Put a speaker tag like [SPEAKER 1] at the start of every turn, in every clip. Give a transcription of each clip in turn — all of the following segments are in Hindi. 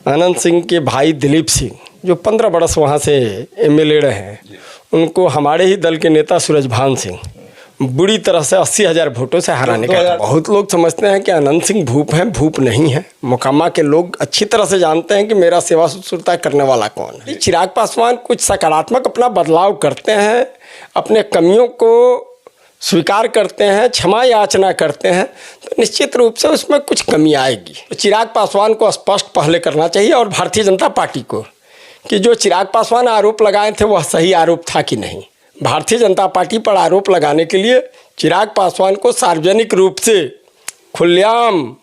[SPEAKER 1] अनंत सिंह के भाई दिलीप सिंह जो 15 बरस वहाँ से एमएलए रहे हैं, उनको हमारे ही दल के नेता सूरजभान सिंह बुरी तरह से 80,000 वोटों से हराने का। बहुत लोग समझते हैं कि अनंत सिंह भूप हैं, भूप नहीं है। मोकामा के लोग अच्छी तरह से जानते हैं कि मेरा सेवा शुश्रूषा करने वाला कौन है। चिराग पासवान कुछ सकारात्मक अपना बदलाव करते हैं, अपने कमियों को स्वीकार करते हैं, क्षमा याचना करते हैं, तो निश्चित रूप से उसमें कुछ कमी आएगी। तो चिराग पासवान को स्पष्ट पहले करना चाहिए और भारतीय जनता पार्टी को कि जो चिराग पासवान आरोप लगाए थे वह सही आरोप था कि नहीं। भारतीय जनता पार्टी पर आरोप लगाने के लिए चिराग पासवान को सार्वजनिक रूप से खुलेआम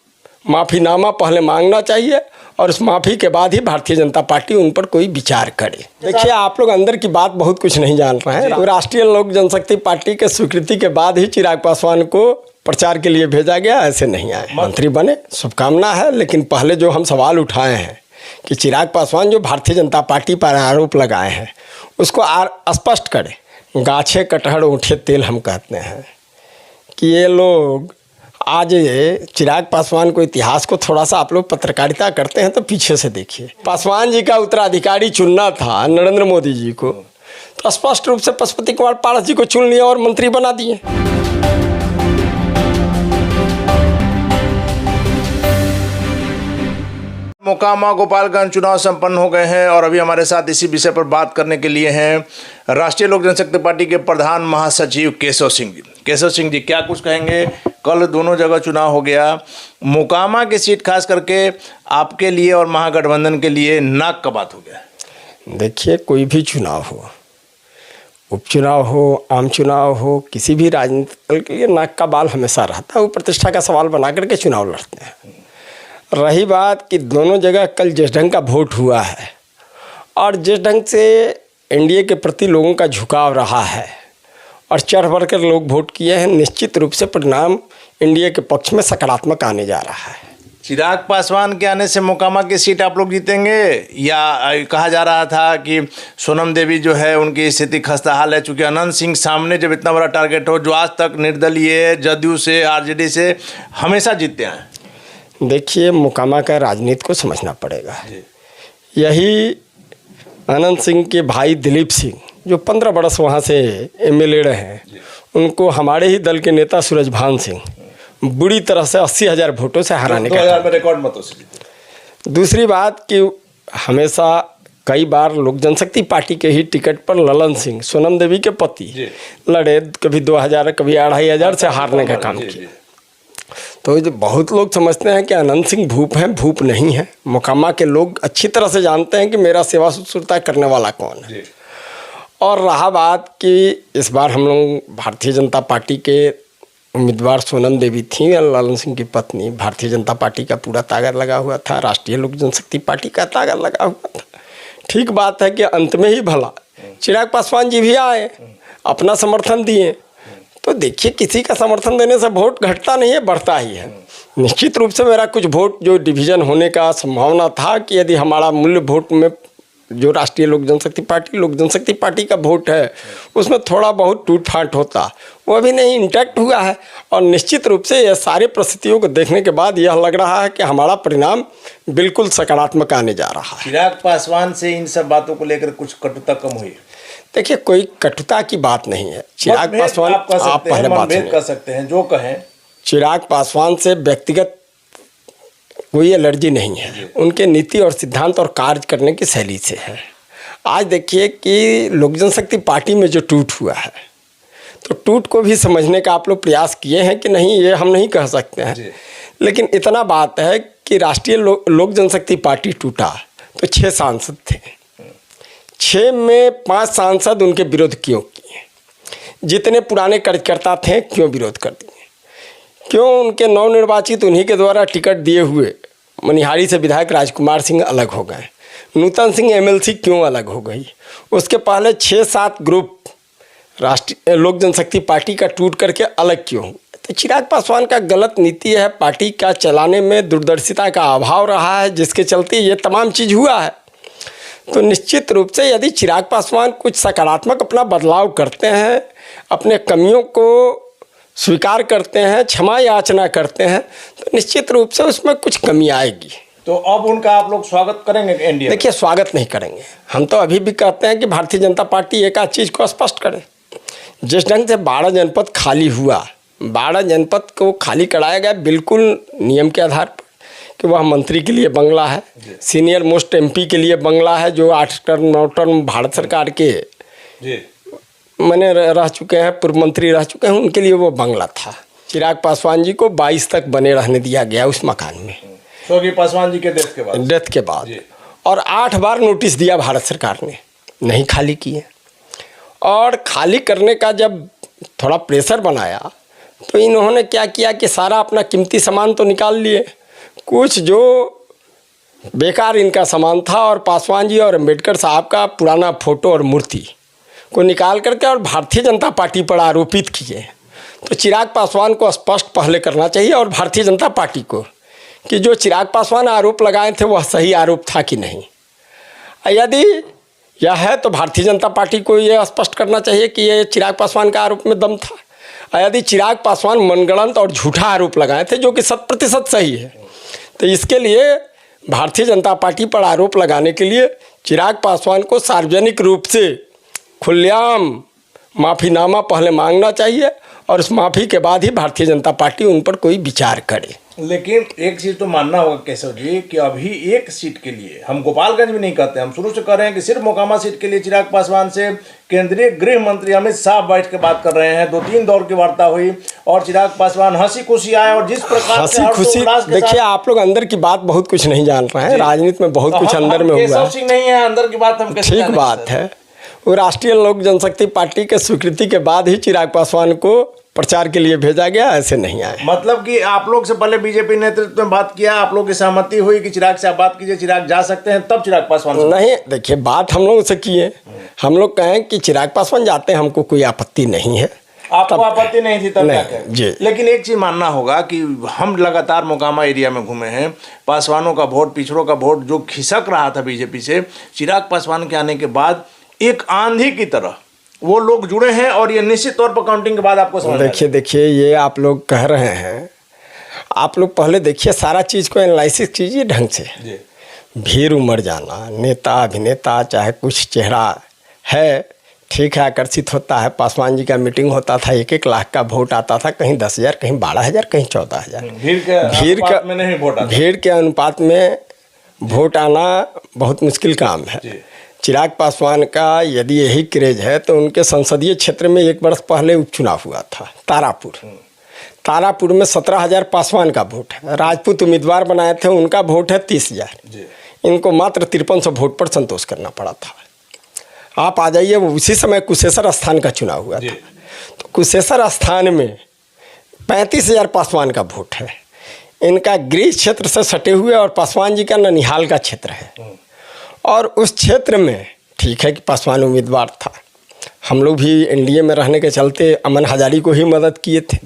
[SPEAKER 1] माफ़ीनामा पहले मांगना चाहिए और उस माफ़ी के बाद ही भारतीय जनता पार्टी उन पर कोई विचार करे। देखिए, आप लोग अंदर की बात बहुत कुछ नहीं जान रहे हैं। तो राष्ट्रीय लोक जनशक्ति पार्टी के स्वीकृति के बाद ही चिराग पासवान को प्रचार के लिए भेजा गया, ऐसे नहीं आए। मंत्री बने, शुभकामना है, लेकिन पहले जो हम सवाल उठाए हैं कि चिराग पासवान जो भारतीय जनता पार्टी पर आरोप लगाए हैं उसको स्पष्ट करें। गाछे कटहर ऊँटे तेल हम कहते हैं कि ये लोग आज चिराग पासवान को इतिहास को थोड़ा सा आप लोग पत्रकारिता करते हैं तो पीछे से देखिए। पासवान जी का उत्तराधिकारी चुनना था नरेंद्र मोदी जी को, तो स्पष्ट रूप से पशुपति कुमार पारस जी को चुन लिया और मंत्री बना दिए।
[SPEAKER 2] मोकामा गोपालगंज चुनाव संपन्न हो गए हैं और अभी हमारे साथ इसी विषय पर बात करने के लिए हैं राष्ट्रीय लोक जनशक्ति पार्टी के प्रधान महासचिव केशव सिंह जी। केशव सिंह जी, क्या कुछ कहेंगे? कल दोनों जगह चुनाव हो गया, मोकामा की सीट खास करके आपके लिए और महागठबंधन के लिए नाक का बात हो गया।
[SPEAKER 1] देखिए, कोई भी चुनाव हो, उपचुनाव हो, आम चुनाव हो, किसी भी राजनीतिक दल के लिए नाक का बाल हमेशा रहता है। वो प्रतिष्ठा का सवाल बना करके चुनाव लड़ते हैं। रही बात कि दोनों जगह कल जिस ढंग का वोट हुआ है और जिस ढंग से एनडीए के प्रति लोगों का झुकाव रहा है और चढ़ बढ़ कर लोग वोट किए हैं, निश्चित रूप से परिणाम एनडीए के पक्ष में सकारात्मक आने जा रहा है।
[SPEAKER 2] चिराग पासवान के आने से मोकामा की सीट आप लोग जीतेंगे, या कहा जा रहा था कि सोनम देवी जो है उनकी स्थिति खस्ताहाल है, चूँकि अनंत सिंह सामने जब इतना बड़ा टारगेट हो, जो आज तक निर्दलीय जदयू से आरजेडी से हमेशा जीतते हैं।
[SPEAKER 1] देखिए, मोकामा का राजनीति को समझना पड़ेगा। यही अनंत सिंह के भाई दिलीप सिंह जो 15 बरस वहाँ से एमएलए रहे हैं, उनको हमारे ही दल के नेता सूरजभान सिंह बुरी तरह से 80,000 वोटों से हराने का।
[SPEAKER 2] रिकॉर्ड मतों से जीते।
[SPEAKER 1] दूसरी बात कि हमेशा कई बार लोक जनशक्ति पार्टी के ही टिकट पर ललन सिंह, सोनम देवी के पति, लड़े, कभी 2,000 कभी 2,500 से हारने का काम किया। तो बहुत लोग समझते हैं कि अनंत सिंह भूप हैं, भूप नहीं है। मोकामा के लोग अच्छी तरह से जानते हैं कि मेरा सेवा शुश्रूषा करने वाला कौन है। और रहा बात कि इस बार हम लोग भारतीय जनता पार्टी के उम्मीदवार सोनम देवी थी, ललन सिंह की पत्नी, भारतीय जनता पार्टी का पूरा ताकत लगा हुआ था, राष्ट्रीय लोक जनशक्ति पार्टी का ताकत लगा हुआ था। ठीक बात है कि अंत में ही भला चिराग पासवान जी भी आए, अपना समर्थन दिए। तो देखिए, किसी का समर्थन देने से वोट घटता नहीं है, बढ़ता ही है। निश्चित रूप से मेरा कुछ वोट जो डिवीज़न होने का संभावना था कि यदि हमारा मूल्य वोट में जो राष्ट्रीय लोक जनशक्ति पार्टी का वोट है उसमें थोड़ा बहुत टूट फाट होता, वो अभी नहीं, इंटैक्ट हुआ है। और निश्चित रूप से यह सारी परिस्थितियों को देखने के बाद यह लग रहा है कि हमारा परिणाम बिल्कुल सकारात्मक आने जा रहा है।
[SPEAKER 2] चिराग पासवान से इन सब बातों को लेकर कुछ कटुता कम हुई?
[SPEAKER 1] देखिए, कोई कटुता की बात नहीं है। चिराग पासवान, आप पहले बात
[SPEAKER 2] कर सकते हैं जो कहें।
[SPEAKER 1] चिराग पासवान से व्यक्तिगत कोई एलर्जी नहीं है, उनके नीति और सिद्धांत और कार्य करने की शैली से है। आज देखिए कि लोक जनशक्ति पार्टी में जो टूट हुआ है, तो टूट को भी समझने का आप लोग प्रयास किए हैं कि नहीं, ये हम नहीं कह सकते हैं। लेकिन इतना बात है कि राष्ट्रीय लोक जनशक्ति पार्टी टूटा तो 6 सांसद थे, 6 में 5 सांसद उनके विरोध क्यों किए? जितने पुराने कार्यकर्ता थे क्यों विरोध कर दिए? क्यों उनके नवनिर्वाचित उन्हीं के द्वारा टिकट दिए हुए मनिहारी से विधायक राजकुमार सिंह अलग हो गए? नूतन सिंह एमएलसी क्यों अलग हो गई? उसके पहले 6-7 ग्रुप राष्ट्रीय लोक जनशक्ति पार्टी का टूट करके अलग क्यों हुए? तो चिराग पासवान का गलत नीति है, पार्टी का चलाने में दूरदर्शिता का अभाव रहा है, जिसके चलते ये तमाम चीज़ हुआ है। तो निश्चित रूप से यदि चिराग पासवान कुछ सकारात्मक अपना बदलाव करते हैं, अपने कमियों को स्वीकार करते हैं, क्षमा याचना करते हैं, तो निश्चित रूप से उसमें कुछ कमी आएगी। तो
[SPEAKER 2] अब उनका आप लोग स्वागत करेंगे एनडीए?
[SPEAKER 1] देखिए, स्वागत नहीं करेंगे। हम तो अभी भी कहते हैं कि भारतीय जनता पार्टी एक आध चीज़ को स्पष्ट करे। जिस ढंग से 12 जनपद खाली हुआ, 12 जनपद को खाली कराया गया बिल्कुल नियम के आधार पर कि वह मंत्री के लिए बंगला है, सीनियर मोस्ट एमपी के लिए बंगला है, जो 8 टर्म 9 टर्म भारत सरकार के मैंने रह चुके हैं, पूर्व मंत्री रह चुके हैं, उनके लिए वो बंगला था। चिराग पासवान जी को 22 तक बने रहने दिया गया उस मकान में,
[SPEAKER 2] स्वर्गीय पासवान जी के डेथ के बाद
[SPEAKER 1] और 8 बार नोटिस दिया भारत सरकार ने, नहीं खाली किए। और खाली करने का जब थोड़ा प्रेशर बनाया तो इन्होंने क्या किया कि सारा अपना कीमती सामान तो निकाल लिए, कुछ जो बेकार इनका सामान था और पासवान जी और अम्बेडकर साहब का पुराना फोटो और मूर्ति को निकाल करके और भारतीय जनता पार्टी पर आरोपित किए। तो चिराग पासवान को स्पष्ट पहले करना चाहिए और भारतीय जनता पार्टी को कि जो चिराग पासवान आरोप लगाए थे वह सही आरोप था कि नहीं। यदि यह है तो भारतीय जनता पार्टी को यह स्पष्ट करना चाहिए कि ये चिराग पासवान का आरोप में दम था। यदि चिराग पासवान मनगढ़ंत और झूठा आरोप लगाए थे जो कि 100% सही है, तो इसके लिए भारतीय जनता पार्टी पर आरोप लगाने के लिए चिराग पासवान को सार्वजनिक रूप से खुलेआम माफ़ीनामा पहले मांगना चाहिए और उस माफ़ी के बाद ही भारतीय जनता पार्टी उन पर कोई विचार करे।
[SPEAKER 2] लेकिन एक चीज़ तो मानना होगा केशव जी कि अभी एक सीट के लिए, हम गोपालगंज भी नहीं कहते, हम शुरू से कह रहे हैं कि सिर्फ मोकामा सीट के लिए चिराग पासवान से केंद्रीय गृह मंत्री अमित शाह बैठ के बात कर रहे हैं। 2-3 दौर की वार्ता हुई और चिराग पासवान हंसी खुशी आए और जिस प्रकार से
[SPEAKER 1] खुशी, देखिए आप लोग अंदर की बात बहुत कुछ नहीं जान रहे हैं, राजनीति में बहुत कुछ अंदर में हुआ है।
[SPEAKER 2] केशव सिंह नहीं है अंदर की बात, हम
[SPEAKER 1] ठीक बात है। वो राष्ट्रीय लोक जनशक्ति पार्टी के स्वीकृति के बाद ही चिराग पासवान को प्रचार के लिए भेजा गया, ऐसे नहीं आए।
[SPEAKER 2] मतलब कि आप लोग से पहले बीजेपी नेतृत्व में बात किया, आप लोग की सहमति हुई कि चिराग से आप बात कीजिए, चिराग जा सकते हैं, तब चिराग पासवान
[SPEAKER 1] नहीं। देखिए, बात हम लोगों से किए, हम लोग कहें कि चिराग पासवान जाते हैं, हमको कोई आपत्ति नहीं है।
[SPEAKER 2] आपको आपत्ति नहीं थी तब?
[SPEAKER 1] नहीं जी।
[SPEAKER 2] लेकिन एक चीज मानना होगा कि हम लगातार मोकामा एरिया में घूमे हैं, पासवानों का वोट, पिछड़ों का वोट जो खिसक रहा था बीजेपी से, चिराग पासवान के आने के बाद एक आंधी की तरह वो लोग जुड़े हैं और ये निश्चित तौर पर काउंटिंग के बाद आपको समझ
[SPEAKER 1] देखिए ये आप लोग कह रहे हैं, आप लोग पहले देखिए सारा चीज़ को एनालिसिस कीजिए ढंग से। भीड़ उमड़ जाना, नेता अभिनेता चाहे कुछ चेहरा है, ठीक है, आकर्षित होता है। पासवान जी का मीटिंग होता था, 1-1 लाख का वोट आता था, कहीं 10,000, कहीं 12,000, कहीं 14,000। भीड़ के अनुपात में वोट आना बहुत मुश्किल काम है। चिराग पासवान का यदि यही क्रेज है तो उनके संसदीय क्षेत्र में 1 वर्ष पहले उपचुनाव हुआ था, तारापुर में 17,000 पासवान का वोट है। राजपूत उम्मीदवार बनाए थे, उनका वोट है 30,000। इनको मात्र 5300 वोट पर संतोष करना पड़ा था। आप आ जाइए, वो उसी समय कुशेश्वर स्थान का चुनाव हुआ था, तो कुशेश्वर स्थान में 35,000 पासवान का वोट है। इनका गृह क्षेत्र से सटे हुए और पासवान जी का ननिहाल का क्षेत्र है और उस क्षेत्र में ठीक है कि पासवान उम्मीदवार था। हम लोग भी एनडीए में रहने के चलते अमन हजारी को ही मदद किए थे,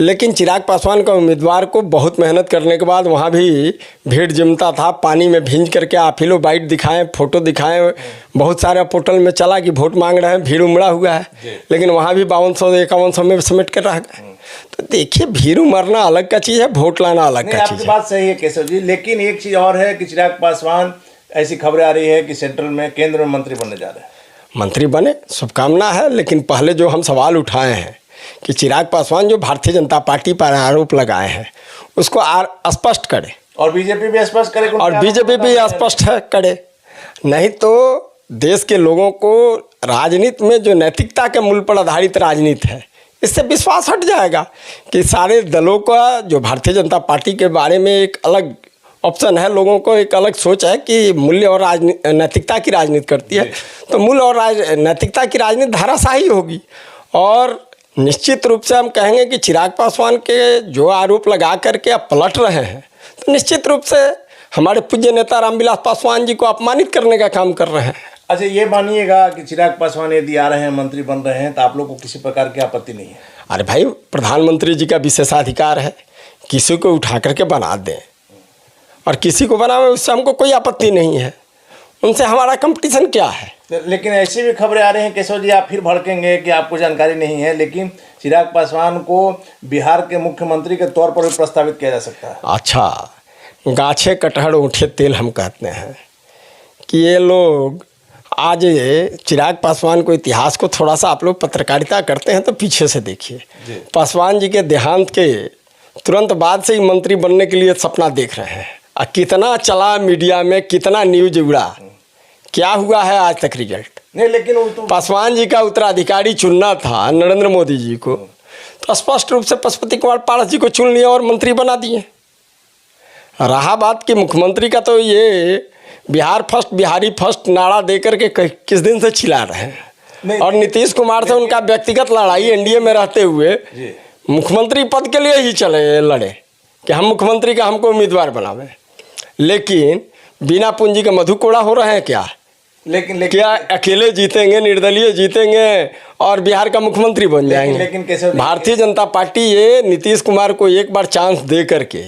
[SPEAKER 1] लेकिन चिराग पासवान का उम्मीदवार को बहुत मेहनत करने के बाद वहाँ भी भीड़ जमता था। पानी में भींज करके आफिलो बाइट दिखाएं, फोटो दिखाएं, बहुत सारे पोर्टल में चला कि वोट मांग रहे हैं, भीड़ उमड़ा हुआ है, लेकिन वहाँ भी 5200-5100 में समेट कर रह गए। तो देखिए, भीड़ उमड़ना अलग का चीज़ है, वोट लाना अलग का चीज़ है।
[SPEAKER 2] आपकी बात सही है केशव जी, लेकिन एक चीज़ और है कि चिराग पासवान, ऐसी खबरें आ रही है कि सेंट्रल में, केंद्र में मंत्री बनने जा रहे हैं।
[SPEAKER 1] मंत्री बने, शुभकामना है, लेकिन पहले जो हम सवाल उठाए हैं कि चिराग पासवान जो भारतीय जनता पार्टी पर आरोप लगाए हैं उसको स्पष्ट करे
[SPEAKER 2] और बीजेपी भी स्पष्ट करे,
[SPEAKER 1] और बीजेपी भी स्पष्ट करे। नहीं तो देश के लोगों को राजनीति में जो नैतिकता के मूल पर आधारित राजनीति है, इससे विश्वास हट जाएगा कि सारे दलों का जो भारतीय जनता पार्टी के बारे में एक अलग ऑप्शन है, लोगों को एक अलग सोच है कि मूल्य और नैतिकता की राजनीति करती है, तो मूल्य और नैतिकता की राजनीति धाराशाही होगी। और निश्चित रूप से हम कहेंगे कि चिराग पासवान के जो आरोप लगा करके अब पलट रहे हैं, तो निश्चित रूप से हमारे पूज्य नेता रामविलास पासवान जी को अपमानित करने का काम कर रहे हैं।
[SPEAKER 2] अच्छा, ये मानिएगा कि चिराग पासवान यदि आ रहे हैं, मंत्री बन रहे हैं, तो आप लोग को किसी प्रकार की आपत्ति नहीं है?
[SPEAKER 1] अरे भाई, प्रधानमंत्री जी का विशेषाधिकार है, किसी को उठा करके बना दें और किसी को बनावे, उससे हमको कोई आपत्ति नहीं है। उनसे हमारा कंपटीशन क्या है?
[SPEAKER 2] लेकिन ऐसी भी खबरें आ रही हैं केशव जी, आप फिर भड़केंगे कि आपको जानकारी नहीं है, लेकिन चिराग पासवान को बिहार के मुख्यमंत्री के तौर पर भी प्रस्तावित किया जा सकता है।
[SPEAKER 1] अच्छा, गाछे कटहर ऊँटे तेल हम कहते हैं कि ये लोग आज चिराग पासवान को इतिहास को थोड़ा सा आप लोग पत्रकारिता करते हैं तो पीछे से देखिए। पासवान जी के देहांत के तुरंत बाद से ही मंत्री बनने के लिए सपना देख रहे हैं और कितना चला मीडिया में, कितना न्यूज उड़ा, क्या हुआ है आज तक रिजल्ट
[SPEAKER 2] नहीं। लेकिन वो तो
[SPEAKER 1] पासवान जी का उत्तराधिकारी चुनना था नरेंद्र मोदी जी को, तो स्पष्ट रूप से पशुपति कुमार पारस जी को चुन लिया और मंत्री बना दिए। रहा बात कि मुख्यमंत्री का, तो ये बिहार फर्स्ट, बिहारी फर्स्ट नारा दे करके किस दिन से चिल्ला रहे हैं। और नीतीश कुमार से उनका व्यक्तिगत लड़ाई एनडीए में रहते हुए मुख्यमंत्री पद के लिए ही लड़े कि हम मुख्यमंत्री का हमको उम्मीदवार बनावे, लेकिन बिना पूंजी के मधु कोड़ा हो रहे हैं क्या? लेकिन क्या अकेले जीतेंगे, निर्दलीय जीतेंगे और बिहार का मुख्यमंत्री बन जाएंगे?
[SPEAKER 2] लेकिन कैसे
[SPEAKER 1] भारतीय जनता पार्टी ये नीतीश कुमार को एक बार चांस दे करके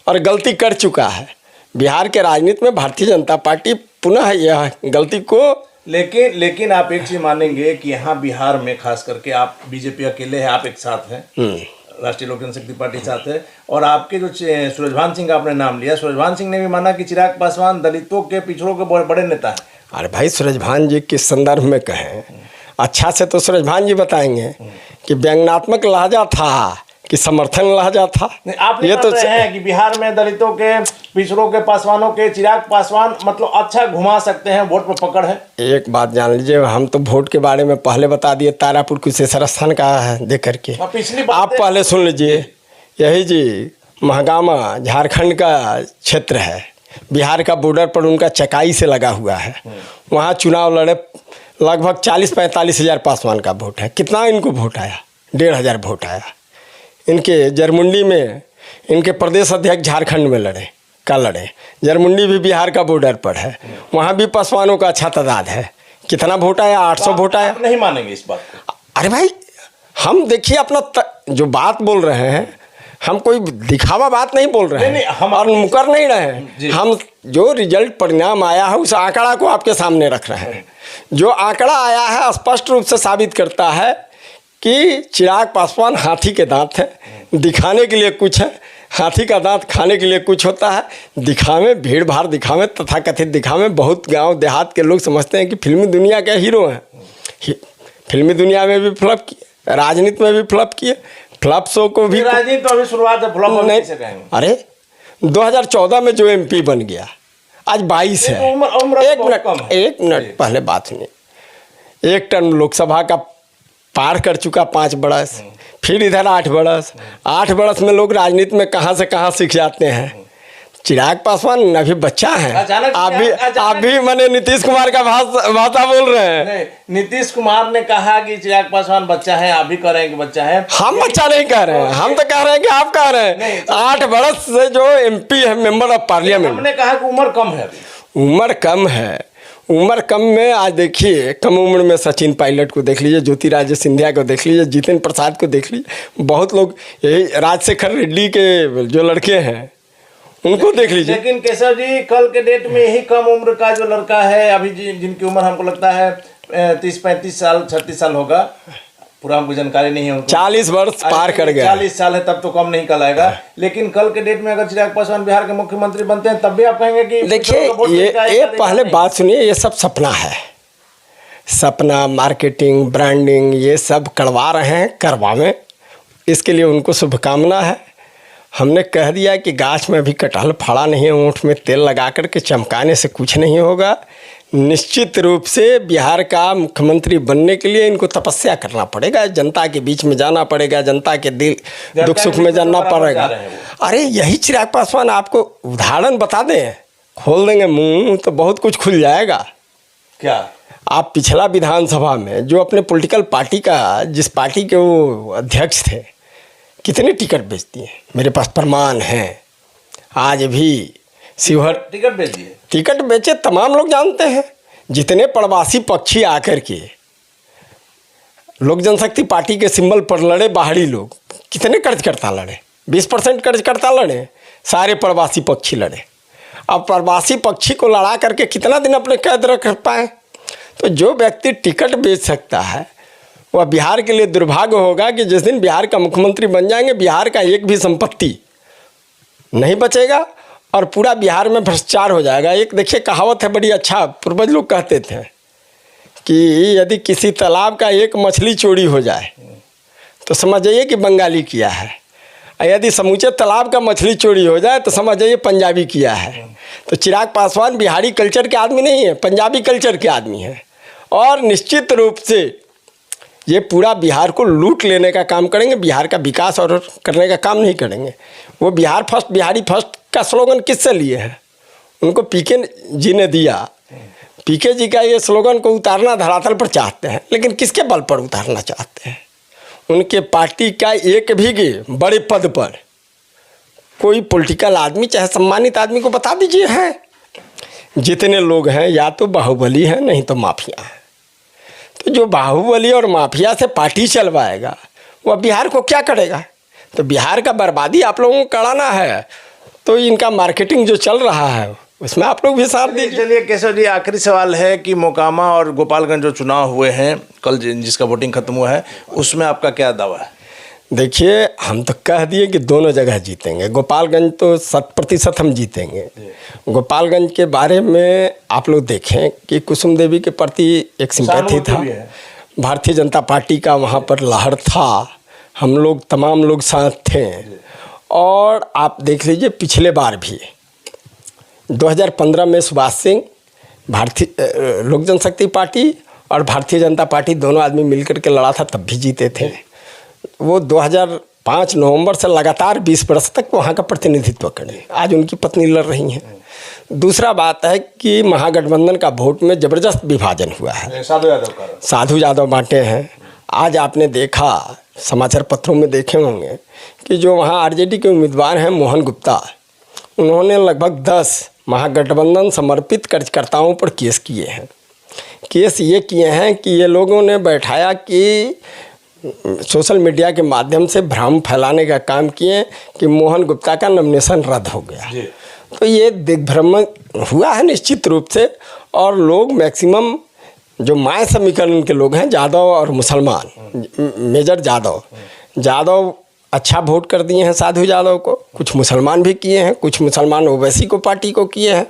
[SPEAKER 1] और गलती कर चुका है। बिहार के राजनीति में भारतीय जनता पार्टी पुनः यह गलती को,
[SPEAKER 2] लेकिन आप एक चीज मानेंगे कि यहाँ बिहार में खास करके आप बीजेपी अकेले हैं, आप एक साथ हैं, राष्ट्रीय लोक जनशक्ति पार्टी साथ है, और आपके जो सूरजभान सिंह आपने नाम लिया, सूरजभान सिंह ने भी माना कि चिराग पासवान दलितों के, पिछड़ों के बड़े नेता हैं।
[SPEAKER 1] अरे भाई, सूरजभान जी किस संदर्भ में कहें? अच्छा से तो सूरजभान जी बताएंगे कि व्यंग्यात्मक लहजा था कि समर्थन लहजा था।
[SPEAKER 2] आप ये तो हैं कि बिहार में दलितों के, पिछड़ों के, पासवानों के चिराग पासवान मतलब अच्छा घुमा सकते हैं, वोट पर पकड़ है।
[SPEAKER 1] एक बात जान लीजिए, हम तो वोट के बारे में पहले बता दिए, तारापुर कुशेश्वर स्थान का है दे करके।
[SPEAKER 2] पिछली
[SPEAKER 1] आप पहले सुन लीजिए, यही जी महागामा झारखंड का क्षेत्र है, बिहार का बॉर्डर पर उनका चकाई से लगा हुआ है। वहाँ चुनाव लड़े, लगभग 40-45 हज़ार पासवान का वोट है। कितना इनको वोट आया? 1,500 वोट आया। इनके जरमुंडी में इनके प्रदेश अध्यक्ष झारखंड में लड़े। जरमुंडी भी बिहार का बॉर्डर पर है, वहाँ भी पासवानों का अच्छा तादाद है। कितना वोट आया? 800 वोट आया।
[SPEAKER 2] नहीं मानेंगे इस बात को?
[SPEAKER 1] अरे भाई, हम देखिए अपना जो बात बोल रहे हैं, हम कोई दिखावा बात नहीं बोल रहे हैं, हम और मुकर नहीं रहे हैं। हम जो रिजल्ट परिणाम आया है उस आंकड़ा को आपके सामने रख रहे हैं। जो आंकड़ा आया है स्पष्ट रूप से साबित करता है कि चिराग पासवान हाथी के दांत है, दिखाने के लिए कुछ है, हाथी का दांत खाने के लिए कुछ होता है। दिखावे, भीड़ भाड़ दिखावे, तथाकथित दिखावे, बहुत गांव देहात के लोग समझते हैं कि फिल्मी दुनिया के हीरो हैं। फिल्मी दुनिया में भी फ्लॉप किए, राजनीति में भी फ्लॉप किए। फ्लॉप शो को भी,
[SPEAKER 2] राजनीति तो अभी शुरुआत है, फ्लॉप
[SPEAKER 1] नहीं।
[SPEAKER 2] कैसे कहेंगे?
[SPEAKER 1] अरे 2014 में जो एमपी बन गया, आज 22 है। एक मिनट पहले बात सुनिए। 1 टर्म लोकसभा का पार कर चुका, 5 बरस, फिर इधर 8 बरस। 8 बरस में लोग राजनीति में कहाँ से कहाँ सीख जाते हैं। चिराग पासवान अभी बच्चा है। आप भी मैंने नीतीश कुमार का भाषा बोल रहे हैं।
[SPEAKER 2] नहीं, नीतीश कुमार ने कहा कि चिराग पासवान बच्चा है, आप भी कह रहे हैं कि बच्चा है।
[SPEAKER 1] हम बच्चा नहीं कह रहे हैं, हम तो कह रहे हैं कि आप कह रहे हैं। 8 बरस से जो एमपी है, मेंबर ऑफ पार्लियामेंट,
[SPEAKER 2] हमने कहा कि उम्र कम है।
[SPEAKER 1] उम्र कम है। उम्र कम में आज देखिए, कम उम्र में सचिन पायलट को देख लीजिए, ज्योतिरादित्य सिंधिया को देख लीजिए, जितेंद्र प्रसाद को देख लीजिए, बहुत लोग, यही राजशेखर रेड्डी के जो लड़के हैं उनको देख लीजिए।
[SPEAKER 2] लेकिन केशव जी, कल के डेट में यही कम उम्र का जो लड़का है अभी, जिनकी उम्र हमको लगता है 30-35 साल, 36 साल होगा, पूरा हमको जानकारी नहीं है,
[SPEAKER 1] 40 वर्ष पार कर गया।
[SPEAKER 2] 40 साल है, तब तो कम नहीं कहलाएगा। लेकिन कल के डेट में अगर चिराग पासवान बिहार के मुख्यमंत्री बनते हैं, तब भी आप कहेंगे कि
[SPEAKER 1] देखिए, ये पहले बात सुनिए, ये सब सपना है। सपना, मार्केटिंग, ब्रांडिंग, ये सब करवा रहे हैं, करवावें, इसके लिए उनको शुभकामना है। हमने कह दिया कि गाछ में अभी कटहल फड़ा नहीं है, ऊँट में तेल लगा कर के चमकाने से कुछ नहीं होगा। निश्चित रूप से बिहार का मुख्यमंत्री बनने के लिए इनको तपस्या करना पड़ेगा, जनता के बीच में जाना पड़ेगा, जनता के दिल दुख सुख में जानना पड़ेगा। अरे यही चिराग पासवान आपको उदाहरण बता दें, खोल देंगे मुंह तो बहुत कुछ खुल जाएगा।
[SPEAKER 2] क्या
[SPEAKER 1] आप पिछला विधानसभा में जो अपने पॉलिटिकल पार्टी का, जिस पार्टी के वो अध्यक्ष थे, कितने टिकट बेचती हैं? मेरे पास प्रमाण हैं। आज भी शिवहर
[SPEAKER 2] टिकट बेच दिए,
[SPEAKER 1] टिकट बेचे, तमाम लोग जानते हैं। जितने प्रवासी पक्षी आकर के लोक जनशक्ति पार्टी के सिंबल पर लड़े, बाहरी लोग कितने कर्जकर्ता लड़े, 20% कर्जकर्ता लड़े, सारे प्रवासी पक्षी लड़े। अब प्रवासी पक्षी को लड़ा करके कितना दिन अपने कैद रख पाए? तो जो व्यक्ति टिकट बेच सकता है, वह बिहार के लिए दुर्भाग्य होगा कि जिस दिन बिहार का मुख्यमंत्री बन जाएंगे, बिहार का एक भी संपत्ति नहीं बचेगा और पूरा बिहार में भ्रष्टाचार हो जाएगा। एक देखिए कहावत है बड़ी अच्छा, पूर्वज लोग कहते थे कि यदि किसी तालाब का एक मछली चोरी हो जाए तो समझ जाइए कि बंगाली किया है, और यदि समूचे तालाब का मछली चोरी हो जाए तो समझ जाइए पंजाबी किया है। तो चिराग पासवान बिहारी कल्चर के आदमी नहीं है, पंजाबी कल्चर के आदमी है, और निश्चित रूप से ये पूरा बिहार को लूट लेने का काम करेंगे, बिहार का विकास और करने का काम नहीं करेंगे। वो बिहार फर्स्ट बिहारी फर्स्ट का स्लोगन किससे लिए हैं? उनको पीके जी ने दिया। पीके जी का ये स्लोगन को उतारना धरातल पर चाहते हैं, लेकिन किसके बल पर उतारना चाहते हैं? उनके पार्टी का एक भी बड़े पद पर कोई पॉलिटिकल आदमी चाहे सम्मानित आदमी को बता दीजिए है। जितने लोग हैं या तो बाहुबली हैं नहीं तो माफिया हैं। तो जो बाहुबली और माफिया से पार्टी चलवाएगा वह बिहार को क्या करेगा? तो बिहार का बर्बादी आप लोगों को कराना है, तो इनका मार्केटिंग जो चल रहा है उसमें आप लोग भी साथ दीजिए।
[SPEAKER 2] चलिए केशव जी, आखिरी सवाल है कि मोकामा और गोपालगंज जो चुनाव हुए हैं कल, जिसका वोटिंग खत्म हुआ है, उसमें आपका क्या दावा है?
[SPEAKER 1] देखिए हम तो कह दिए कि दोनों जगह जीतेंगे। गोपालगंज तो 100% हम जीतेंगे। गोपालगंज के बारे में आप लोग देखें कि कुसुम देवी के प्रति एक सिंपैथी था, भारतीय जनता पार्टी का वहाँ पर लहर था, हम लोग तमाम लोग साथ थे। और आप देख लीजिए पिछले बार भी 2015 में सुभाष सिंह भारतीय लोक जनशक्ति पार्टी और भारतीय जनता पार्टी दोनों आदमी मिलकर के लड़ा था, तब भी जीते थे। वो 2005 नवंबर से लगातार 20 वर्ष तक वहाँ का प्रतिनिधित्व करें। आज उनकी पत्नी लड़ रही हैं। दूसरा बात है कि महागठबंधन का वोट में ज़बरदस्त विभाजन हुआ है, साधु यादव बांटे हैं। आज आपने देखा, समाचार पत्रों में देखे होंगे कि जो वहाँ आरजेडी के उम्मीदवार हैं मोहन गुप्ता, उन्होंने लगभग 10 महागठबंधन समर्पित कार्यकर्ताओं पर केस किए हैं। केस ये किए हैं कि ये लोगों ने बैठाया कि सोशल मीडिया के माध्यम से भ्रम फैलाने का काम किए कि मोहन गुप्ता का नॉमिनेशन रद्द हो गया। तो ये दिग्भ्रमण हुआ है निश्चित रूप से। और लोग मैक्सिमम जो माय समीकरण के लोग हैं, यादव और मुसलमान, मेजर यादव अच्छा वोट कर दिए हैं साधु यादव को, कुछ मुसलमान भी किए हैं, कुछ मुसलमान ओवैसी को पार्टी को किए हैं,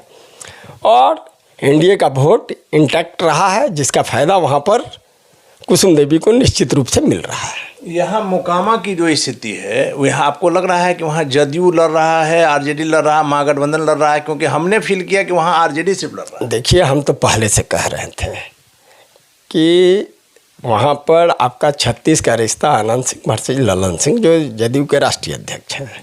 [SPEAKER 1] और एनडीए का वोट इंटैक्ट रहा है, जिसका फ़ायदा वहाँ पर कुसुम देवी को निश्चित रूप से मिल रहा है।
[SPEAKER 2] यहाँ मोकामा की जो स्थिति है, वह आपको लग रहा है कि वहाँ जदयू लड़ रहा है, आरजेडी लड़ रहा है, महागठबंधन लड़ रहा है? क्योंकि हमने फील किया कि वहाँ आरजेडी सिर्फ लड़ रहा है।
[SPEAKER 1] देखिए हम तो पहले से कह रहे थे कि वहाँ पर आपका 36 का रिश्ता आनंद सिंह वर्सेस ललन सिंह, जो जदयू के राष्ट्रीय अध्यक्ष हैं।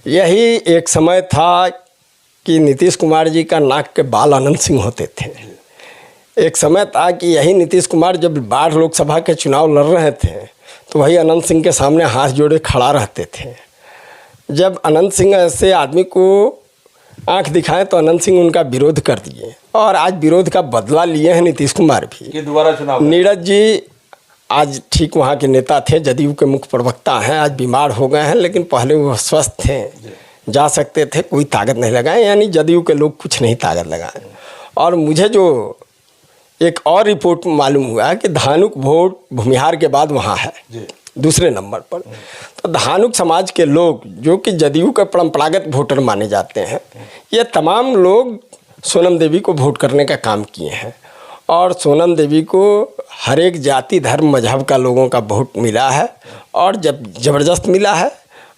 [SPEAKER 1] यही एक समय था कि नीतीश कुमार जी का नाक के बाल आनंद सिंह होते थे। एक समय था कि यही नीतीश कुमार जब 12 लोकसभा के चुनाव लड़ रहे थे तो वही अनंत सिंह के सामने हाथ जोड़े खड़ा रहते थे। जब अनंत सिंह ऐसे आदमी को आंख दिखाए तो अनंत सिंह उनका विरोध कर दिए, और आज विरोध का बदला लिए हैं नीतीश कुमार भी
[SPEAKER 2] कि दोबारा चुनाव।
[SPEAKER 1] नीरज जी आज ठीक वहाँ के नेता थे, जदयू के मुख्य प्रवक्ता हैं, आज बीमार हो गए हैं, लेकिन पहले वो स्वस्थ थे, जा सकते थे, कोई ताकत नहीं लगाए, यानी जदयू के लोग कुछ नहीं ताकत लगाए। और मुझे जो एक और रिपोर्ट मालूम हुआ कि धानुक वोट भूमिहार के बाद वहाँ है दूसरे नंबर पर। तो धानुक समाज के लोग जो कि जदयू के परंपरागत वोटर माने जाते हैं, ये तमाम लोग सोनम देवी को वोट करने का काम किए हैं, और सोनम देवी को हर एक जाति धर्म मजहब का लोगों का वोट मिला है, और जब ज़बरदस्त मिला है।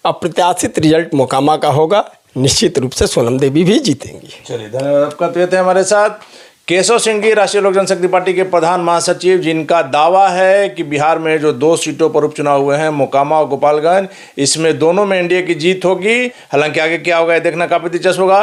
[SPEAKER 1] अप्रत्याशित रिजल्ट मोकामा का होगा, निश्चित रूप से सोनम देवी भी जीतेंगी।
[SPEAKER 2] चलिए धन्यवाद आपका। तो ये थे हमारे साथ केशव सिंह जी, राष्ट्रीय लोक जनशक्ति पार्टी के प्रधान महासचिव, जिनका दावा है कि बिहार में जो 2 सीटों पर उपचुनाव हुए हैं, मोकामा और गोपालगंज, इसमें दोनों में एनडीए की जीत होगी। हालांकि आगे क्या होगा ये देखना काफ़ी दिलचस्प होगा।